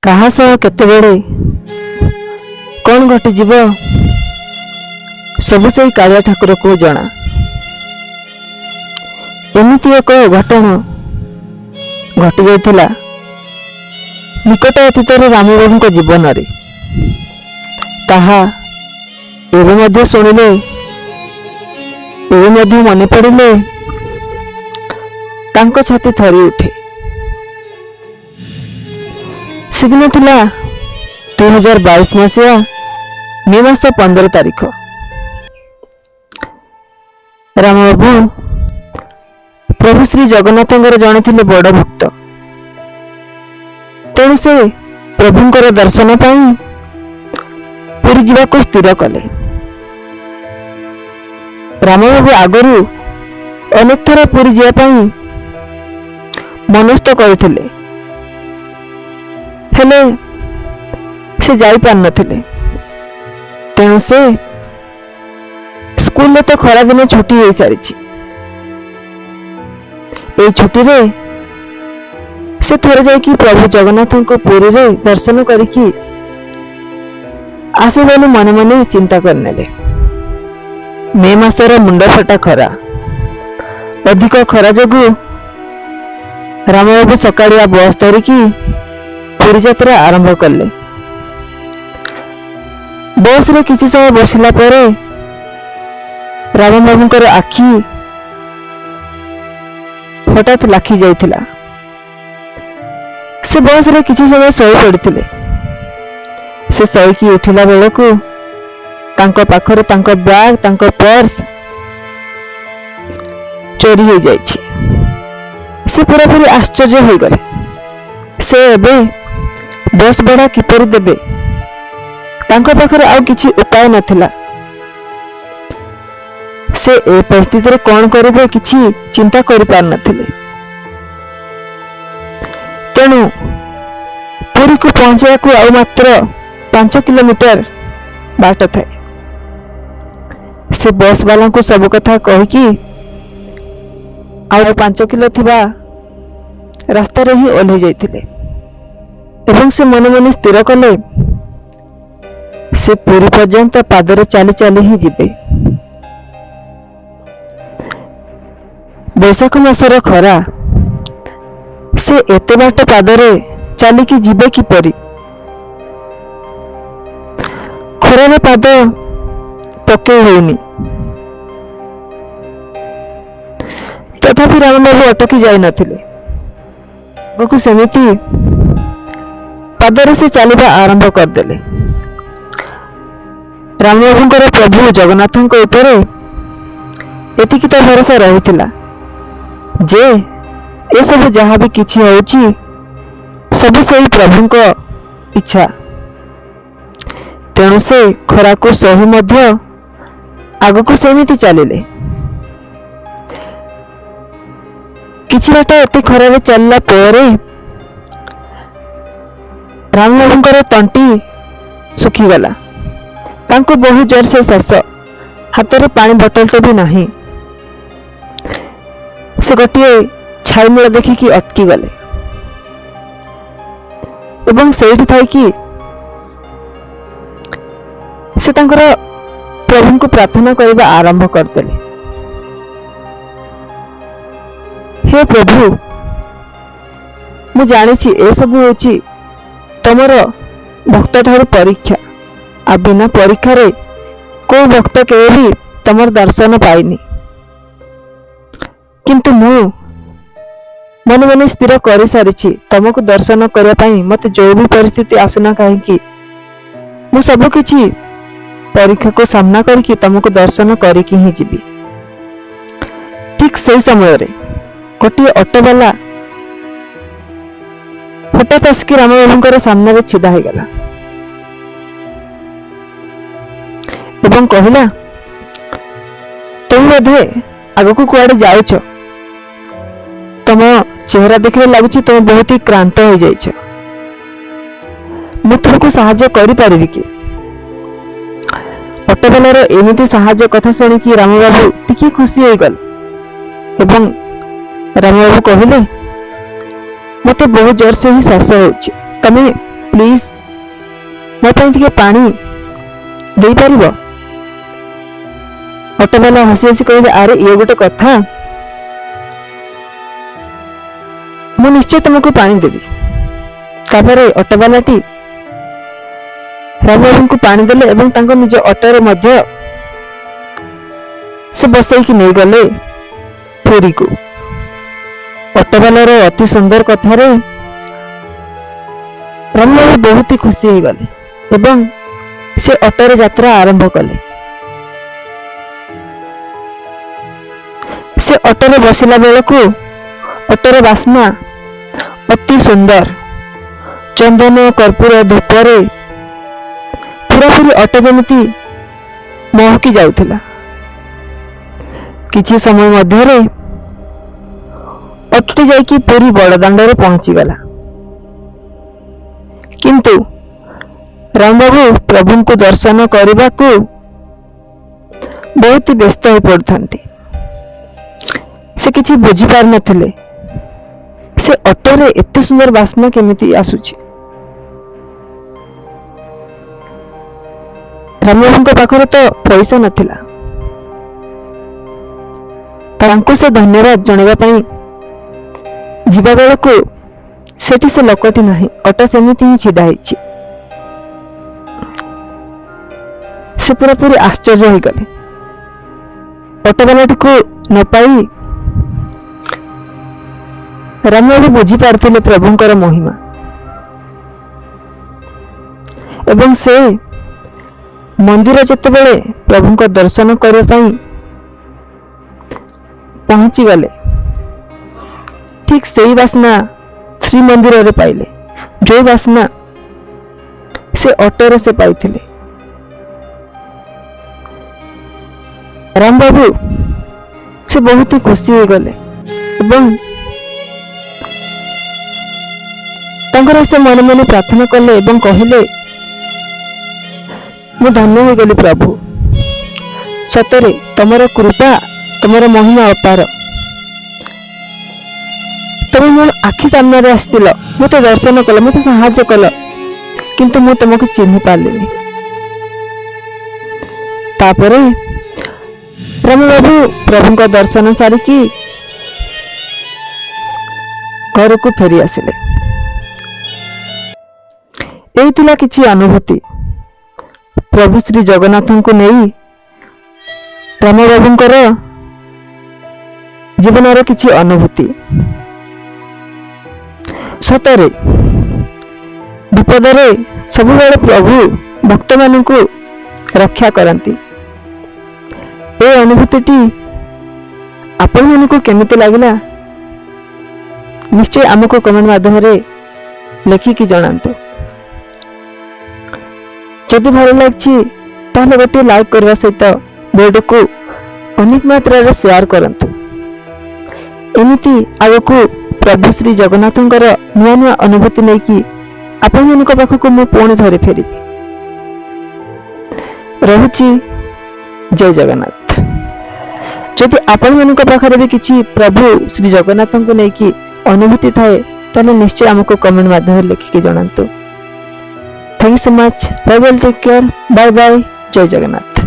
କାହା ସହ କେତେବେଳେ କ'ଣ ଘଟିଯିବ ସବୁ ସେଇ କାଳିଆ ଠାକୁରକୁ ଜଣା। ଏମିତି ଏକ ଘଟଣା ଘଟି ଯାଇଥିଲା ନିକଟ ଅତୀତରେ ରାମବାବୁଙ୍କ ଜୀବନରେ। ତାହା ଏବେ ମଧ୍ୟ ଶୁଣିଲେ, ଏବେ ମଧ୍ୟ ମନେ ପଡ଼ିଲେ ତାଙ୍କ ଛାତି ଥରି ଉଠେ। ସେଦିନ ଥିଲା 2022 ମସିହା ମେ ମାସ 15 ତାରିଖ। ରାମବାବୁ ପ୍ରଭୁ ଶ୍ରୀ ଜଗନ୍ନାଥଙ୍କର ଜଣେ ଥିଲେ ବଡ଼ ଭକ୍ତ। ତେଣୁ ସେ ପ୍ରଭୁଙ୍କର ଦର୍ଶନ ପାଇଁ ପୁରୀ ଯିବାକୁ ସ୍ଥିର କଲେ। ରାମବାବୁ ଆଗରୁ ଅନେକ ଥର ପୁରୀ ଯିବା ପାଇଁ ମନସ୍ଥ କରିଥିଲେ, ହେଲେ ସେ ଯାଇପାରିନଥିଲେ। ତେଣୁ ସେ ସ୍କୁଲରେ ତ ଖରାଦିନେ ଛୁଟି ହୋଇସାରିଛି। ଏଇ ଛୁଟିରେ ସେ ଥରେ ଯାଇକି ପ୍ରଭୁ ଜଗନ୍ନାଥଙ୍କୁ ପୁରୀରେ ଦର୍ଶନ କରିକି ଆସେ ବୋଲି ମନେ ମନେ ଚିନ୍ତା କରିନେଲେ। ମେ ମାସର ମୁଣ୍ଡ ଫଟା ଖରା, ଅଧିକ ଖରା ଯୋଗୁଁ ରାମବାବୁ ସକାଳିଆ ବସ୍ ଧରିକି ପୁରୀ ଯାତ୍ରା ଆରମ୍ଭ କଲେ। ବସରେ କିଛି ସମୟ ବସିଲା ପରେ ରାମବାବୁଙ୍କର ଆଖି ହଠାତ୍ ଲାଖି ଯାଇଥିଲା। ସେ ବସରେ କିଛି ସମୟ ଶୋଇ ପଡ଼ିଥିଲେ। ସେ ଶୋଇକି ଉଠିଲା ବେଳକୁ ତାଙ୍କ ପାଖରେ ତାଙ୍କ ବ୍ୟାଗ, ତାଙ୍କ ପର୍ସ ଚୋରି ହୋଇଯାଇଛି। ସେ ପୁରାପୁରି ଆଶ୍ଚର୍ଯ୍ୟ ହୋଇଗଲେ। ସେ ଏବେ ବସ୍ ଭଡ଼ା କିପରି ଦେବେ? ତାଙ୍କ ପାଖରେ ଆଉ କିଛି ଉପାୟ ନଥିଲା। ସେ ଏ ପରିସ୍ଥିତିରେ କ'ଣ କରିବେ କିଛି ଚିନ୍ତା କରିପାରିନଥିଲେ। ତେଣୁ ପୁରୀକୁ ପହଞ୍ଚିବାକୁ ଆଉ ମାତ୍ର 5 କିଲୋମିଟର ବାଟ ଥାଏ। ସେ ବସ୍ ବାଲାଙ୍କୁ ସବୁ କଥା କହିକି ଆଉ 5 କିଲୋ ଥିବା ରାସ୍ତାରେ ହିଁ ଓହ୍ଲାଇ ଯାଇଥିଲେ ଏବଂ ସେ ମନେ ମନେ ସ୍ଥିର କଲେ ସେ ପୁରୀ ପର୍ଯ୍ୟନ୍ତ ପାଦରେ ଚାଲି ଚାଲି ହିଁ ଯିବେ। ବୈଶାଖ ମାସର ଖରା, ସେ ଏତେ ବାଟ ପାଦରେ ଚାଲିକି ଯିବେ କିପରି? ଖରାରେ ପାଦ ପକେଇ ହେଉନି। ତଥାପି ରାମବାବୁ ଅଟକି ଯାଇନଥିଲେ। ଆଗକୁ ସେମିତି ପାଦରେ ସେ ଚାଲିବା ଆରମ୍ଭ କରିଦେଲେ। ରାମବାବୁଙ୍କର ପ୍ରଭୁ ଜଗନ୍ନାଥଙ୍କ ଉପରେ ଏତିକି ତ ଭରସା ରହିଥିଲା ଯେ ଏସବୁ ଯାହା ବି କିଛି ହେଉଛି ସବୁ ସେଇ ପ୍ରଭୁଙ୍କ ଇଚ୍ଛା। ତେଣୁ ସେ ଖରାକୁ ସହି ମଧ୍ୟ ଆଗକୁ ସେମିତି ଚାଲିଲେ। କିଛି ବାଟ ଏତେ ଖରାରେ ଚାଲିଲା ପରେ ରାମବାବୁଙ୍କର ତଣ୍ଟି ଶୁଖିଗଲା। ତାଙ୍କୁ ବହୁ ଜୋରସେ ଶୋଷ, ହାତରେ ପାଣି ବୋତଲଟେ ବି ନାହିଁ। ସେ ଗୋଟିଏ ଛାଇମୂଳ ଦେଖିକି ଅଟକି ଗଲେ ଏବଂ ସେଇଠି ଥାଇକି ସେ ତାଙ୍କର ପ୍ରଭୁଙ୍କୁ ପ୍ରାର୍ଥନା କରିବା ଆରମ୍ଭ କରିଦେଲେ। ହେ ପ୍ରଭୁ, ମୁଁ ଜାଣିଛି ଏସବୁ ହେଉଛି ତମର ଭକ୍ତ ଠାରୁ ପରୀକ୍ଷା, ଆଉ ବିନା ପରୀକ୍ଷାରେ କୋଉ ଭକ୍ତ କେବେ ବି ତମର ଦର୍ଶନ ପାଇନି। କିନ୍ତୁ ମୁଁ ମନେ ମନେ ସ୍ଥିର କରିସାରିଛି ତମକୁ ଦର୍ଶନ କରିବା ପାଇଁ ମୋତେ ଯୋଉ ବି ପରିସ୍ଥିତି ଆସୁନା କାହିଁକି ମୁଁ ସବୁ କିଛି ପରୀକ୍ଷାକୁ ସାମ୍ନା କରିକି ତମକୁ ଦର୍ଶନ କରିକି ହିଁ ଯିବି। ଠିକ୍ ସେଇ ସମୟରେ ଗୋଟିଏ ଅଟୋବାଲା ହଠାତ୍ ଆସିକି ରାମବାବୁଙ୍କର ସାମ୍ନାରେ ଛିଡା ହେଇଗଲା ଏବଂ କହିଲା, ତମେ ବୋଧେ ଆଗକୁ କୁଆଡେ ଯାଉଛ? ତମ ଚେହେରା ଦେଖିଲେ ଲାଗୁଛି ତମେ ବହୁତ ହି କ୍ଳାନ୍ତ ହୋଇଯାଇଛ। ମୁଁ ତୁମକୁ ସାହାଯ୍ୟ କରିପାରିବି କି? ଅଟୋବାଲାର ଏମିତି ସାହାଯ୍ୟ କଥା ଶୁଣିକି ରାମବାବୁ ଟିକେ ଖୁସି ହୋଇଗଲେ ଏବଂ ରାମବାବୁ କହିଲେ, ମୋତେ ବହୁତ ଜୋରସେ ହିଁ ଶ୍ୱାସ ହେଉଛି, ତମେ ପ୍ଲିଜ୍ ମୋ ପାଇଁ ଟିକେ ପାଣି ଦେଇପାରିବ? ଅଟୋବାଲା ହସି ହସି କହିଲେ, ଆରେ ଇଏ ଗୋଟେ କଥା, ମୁଁ ନିଶ୍ଚୟ ତୁମକୁ ପାଣି ଦେବି। ତାପରେ ଅଟୋବାଲାଟି ରାମବାବୁଙ୍କୁ ପାଣି ଦେଲେ ଏବଂ ତାଙ୍କ ନିଜ ଅଟୋରେ ମଧ୍ୟ ସେ ବସେଇକି ନେଇଗଲେ ପୁରୀକୁ। ଅଟୋବାଲାର ଅତି ସୁନ୍ଦର କଥାରେ ରାମବାବୁ ବହୁତ ଖୁସି ହେଇଗଲେ ଏବଂ ସେ ଅଟୋରେ ଯାତ୍ରା ଆରମ୍ଭ କଲେ। ସେ ଅଟୋରେ ବସିଲା ବେଳକୁ ଅଟୋର ବାସ୍ନା ଅତି ସୁନ୍ଦର। ଚନ୍ଦନ କର୍ପୂର ଧୂପରେ ପୁରାପୁରି ଅଟୋ ଯେମିତି ମହକି ଯାଉଥିଲା। କିଛି ସମୟ ମଧ୍ୟରେ ଅଟୋଟି ଯାଇକି ପୁରୀ ବଡ଼ଦାଣ୍ଡରେ ପହଞ୍ଚିଗଲା। କିନ୍ତୁ ରାମବାବୁ ପ୍ରଭୁଙ୍କୁ ଦର୍ଶନ କରିବାକୁ ବହୁତ ବ୍ୟସ୍ତ ହୋଇ ପଡିଥାନ୍ତି। ସେ କିଛି ବୁଝିପାରିନଥିଲେ ସେ ଅଟୋରେ ଏତେ ସୁନ୍ଦର ବାସ୍ନା କେମିତି ଆସୁଛି। ରାମବାବୁଙ୍କ ପାଖରେ ତ ପଇସା ନଥିଲା। ତାଙ୍କୁ ସେ ଧନ୍ୟବାଦ ଜଣାଇବା ପାଇଁ ଯିବା ବେଳକୁ ସେଠି ସେ ଲୋକଟି ନାହିଁ, ଅଟୋ ସେମିତି ହିଁ ଛିଡା ହେଇଛି। ସେ ପୁରାପୁରି ଆଶ୍ଚର୍ଯ୍ୟ ହେଇଗଲେ। ଅଟୋବାଲାଟିକୁ ନ ପାଇ ରାମବାବୁ ବୁଝିପାରିଥିଲେ ପ୍ରଭୁଙ୍କର ମହିମା ଏବଂ ସେ ମନ୍ଦିର ଯେତେବେଳେ ପ୍ରଭୁଙ୍କ ଦର୍ଶନ କରିବା ପାଇଁ ପହଞ୍ଚିଗଲେ, ଠିକ୍ ସେଇ ବାସ୍ନା ଶ୍ରୀମନ୍ଦିରରେ ପାଇଲେ, ଯୋଉ ବାସ୍ନା ସେ ଅଟୋରେ ସେ ପାଇଥିଲେ। ରାମବାବୁ ସେ ବହୁତ ଖୁସି ହେଇଗଲେ ଏବଂ ତାଙ୍କର ସେ ମନେ ମନେ ପ୍ରାର୍ଥନା କଲେ ଏବଂ କହିଲେ, ମୁଁ ଧନ୍ୟ ହୋଇଗଲି ପ୍ରଭୁ, ସତରେ ତମର କୃପା, ତମର ମହିମା ଅପାର। ତମେ ମୋ ଆଖି ସାମ୍ନାରେ ଆସିଥିଲ, ମୋତେ ଦର୍ଶନ କଲ, ମୋତେ ସାହାଯ୍ୟ କଲ, କିନ୍ତୁ ମୁଁ ତମକୁ ଚିହ୍ନି ପାରିଲିନି। ତାପରେ ରାମବାବୁ ପ୍ରଭୁଙ୍କ ଦର୍ଶନ ସାରିକି ଘରକୁ ଫେରି ଆସିଲେ। ଏଇ ଥିଲା କିଛି ଅନୁଭୂତି ପ୍ରଭୁ ଶ୍ରୀ ଜଗନ୍ନାଥଙ୍କୁ ନେଇ ରାମବାବୁଙ୍କର ଜୀବନର କିଛି ଅନୁଭୂତି। ସତରେ ବିପଦରେ ସବୁବେଳେ ପ୍ରଭୁ ଭକ୍ତମାନଙ୍କୁ ରକ୍ଷା କରନ୍ତି। ଏ ଅନୁଭୂତିଟି ଆପଣମାନଙ୍କୁ କେମିତି ଲାଗିଲା ନିଶ୍ଚୟ ଆମକୁ କମେଣ୍ଟ ମାଧ୍ୟମରେ ଲେଖିକି ଜଣାନ୍ତୁ। ଯଦି ଭଲ ଲାଗିଛି ତାହେଲେ ଗୋଟିଏ ଲାଇକ୍ କରିବା ସହିତ ଭିଡିଓକୁ ଅନେକ ମାତ୍ରାରେ ସେୟାର କରନ୍ତୁ। ଏମିତି ଆଗକୁ ପ୍ରଭୁ ଶ୍ରୀ ଜଗନ୍ନାଥଙ୍କର ନୂଆ ନୂଆ ଅନୁଭୂତି ନେଇକି ଆପଣମାନଙ୍କ ପାଖକୁ ମୁଁ ପୁଣି ଥରେ ଫେରିବି। ରହୁଛି, ଜୟ ଜଗନ୍ନାଥ। ଯଦି ଆପଣମାନଙ୍କ ପାଖରେ ବି କିଛି ପ୍ରଭୁ ଶ୍ରୀ ଜଗନ୍ନାଥଙ୍କୁ ନେଇକି ଅନୁଭୂତି ଥାଏ ତାହେଲେ ନିଶ୍ଚୟ ଆମକୁ କମେଣ୍ଟ ମାଧ୍ୟମରେ ଲେଖିକି ଜଣାନ୍ତୁ। Thank you so much. Bye bye. Take care. Bye bye. Jai Jagannath.